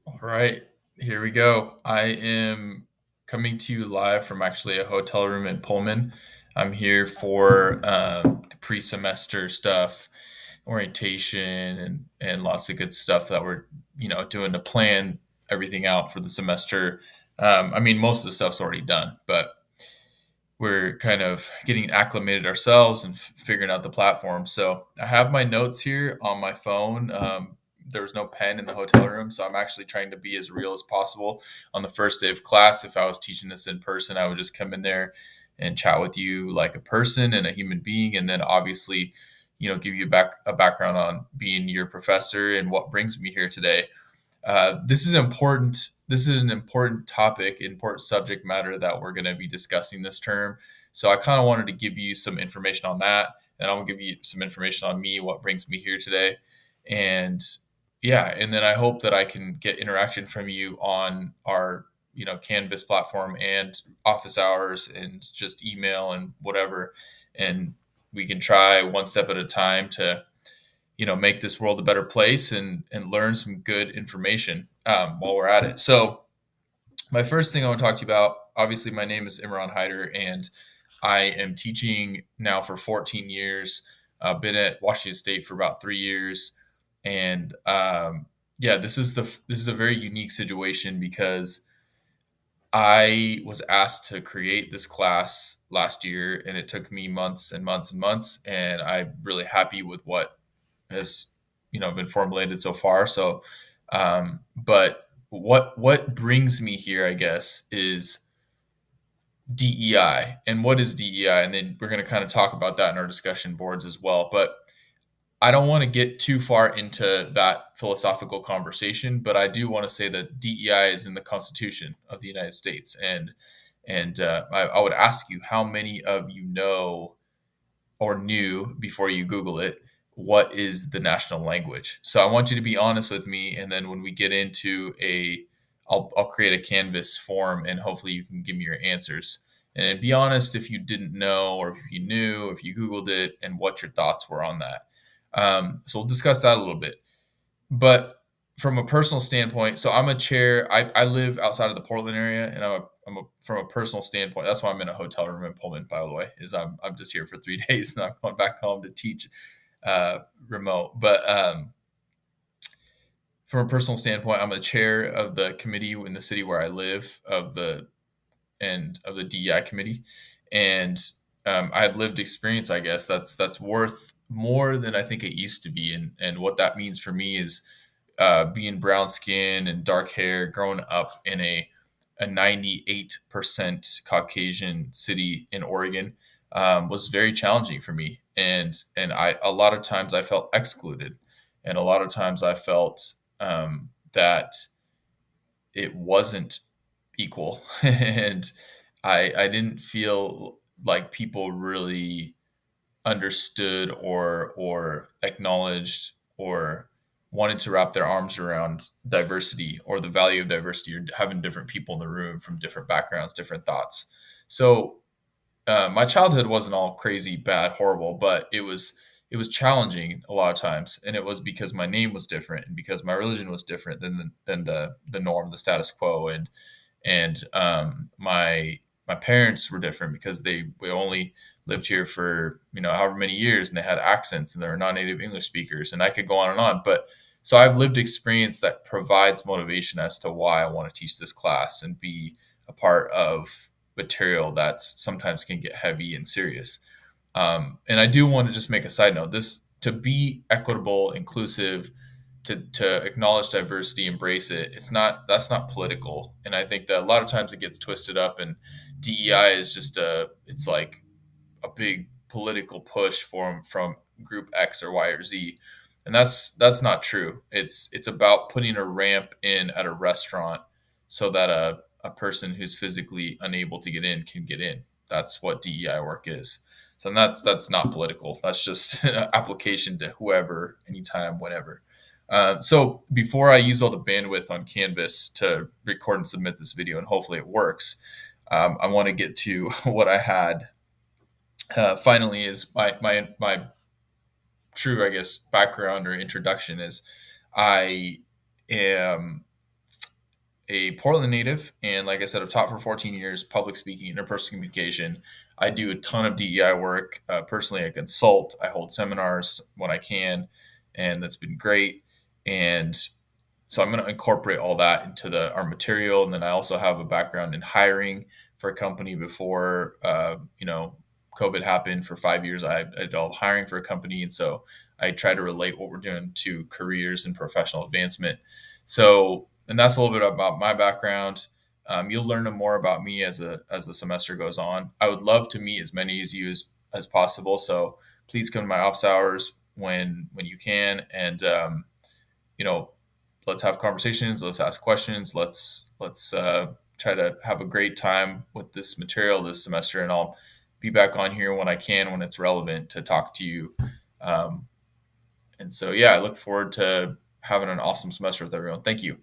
All right, here we go. I am coming to you live from actually a hotel room in Pullman. I'm here for the pre-semester stuff, orientation, and lots of good stuff that we're doing to plan everything out for the semester. I mean, most of the stuff's already done, but we're kind of getting acclimated ourselves and figuring out the platform. So I have my notes here on my phone. There was no pen in the hotel room, so I'm actually trying to be as real as possible. On the first day of class, if I was teaching this in person, I would just come in there and chat with you like a person and a human being, and then obviously, give you a background on being your professor and what brings me here today. This is important. This is an important topic, important subject matter that we're going to be discussing this term. So I kind of wanted to give you some information on that, and I'm gonna give you some information on me, what brings me here today, and yeah, and then I hope that I can get interaction from you on our Canvas platform and office hours and just email and whatever, and we can try one step at a time to make this world a better place and learn some good information while we're at it. So my first thing I want to talk to you about, obviously my name is Imran Haider and I am teaching now for 14 years. I've been at Washington State for about 3 years, and yeah, this is a very unique situation because I was asked to create this class last year, and it took me months and months and months, and I'm really happy with what has been formulated so far. So, but what brings me here, I guess, is DEI. And what is DEI? And then we're going to kind of talk about that in our discussion boards as well. But I don't want to get too far into that philosophical conversation, but I do want to say that DEI is in the Constitution of the United States, and I would ask you how many of you know or knew before you Google it what is the national language. So I want you to be honest with me, and then when we get into I'll create a Canvas form, and hopefully you can give me your answers. And be honest if you didn't know, or if you knew, if you Googled it, and what your thoughts were on that. So we'll discuss that a little bit. But from a personal standpoint, so I'm a chair. I live outside of the Portland area, and from a personal standpoint. That's why I'm in a hotel room in Pullman. By the way, is I'm just here for 3 days, and I'm going back home to teach remote. But from a personal standpoint, I'm a chair of the committee in the city where I live of the DEI committee, and I have lived experience. I guess that's worth more than I think it used to be, and what that means for me is being brown skin and dark hair, growing up in a 98% Caucasian city in Oregon, was very challenging for me, and I a lot of times I felt excluded, and a lot of times I felt that it wasn't equal, and I didn't feel like people really understood or acknowledged or wanted to wrap their arms around diversity or the value of diversity or having different people in the room from different backgrounds, different thoughts. So my childhood wasn't all crazy, bad, horrible, but it was challenging a lot of times, and it was because my name was different and because my religion was different than the norm, the status quo, and my parents were different because we only lived here for however many years, and they had accents and they were non-native English speakers, and I could go on and on. But so I've lived experience that provides motivation as to why I want to teach this class and be a part of material that's sometimes can get heavy and serious. And I do want to just make a side note: this to be equitable, inclusive, to acknowledge diversity, embrace it. That's not political, and I think that a lot of times it gets twisted up, and DEI is just it's like a big political push from group X or Y or Z, and that's not true. It's about putting a ramp in at a restaurant so that a person who's physically unable to get in can get in. That's what DEI work is. So that's not political. That's just application to whoever, anytime, whenever. So before I use all the bandwidth on Canvas to record and submit this video, and hopefully it works, I want to get to what I had. Finally, is my true, I guess, background or introduction is I am a Portland native, and like I said, I've taught for 14 years, public speaking, interpersonal communication. I do a ton of DEI work. Personally, I consult, I hold seminars when I can, and that's been great. And so I'm going to incorporate all that into our material. And then I also have a background in hiring for a company before, COVID happened. For 5 years. I did all the hiring for a company. And so I try to relate what we're doing to careers and professional advancement. So, and that's a little bit about my background. You'll learn more about me as the semester goes on. I would love to meet as many as you as possible. So please come to my office hours when you can. And, you know, let's have conversations. Let's ask questions. Let's try to have a great time with this material this semester. And I'll be back on here when I can, when it's relevant to talk to you. Um, and so, yeah, I look forward to having an awesome semester with everyone. Thank you.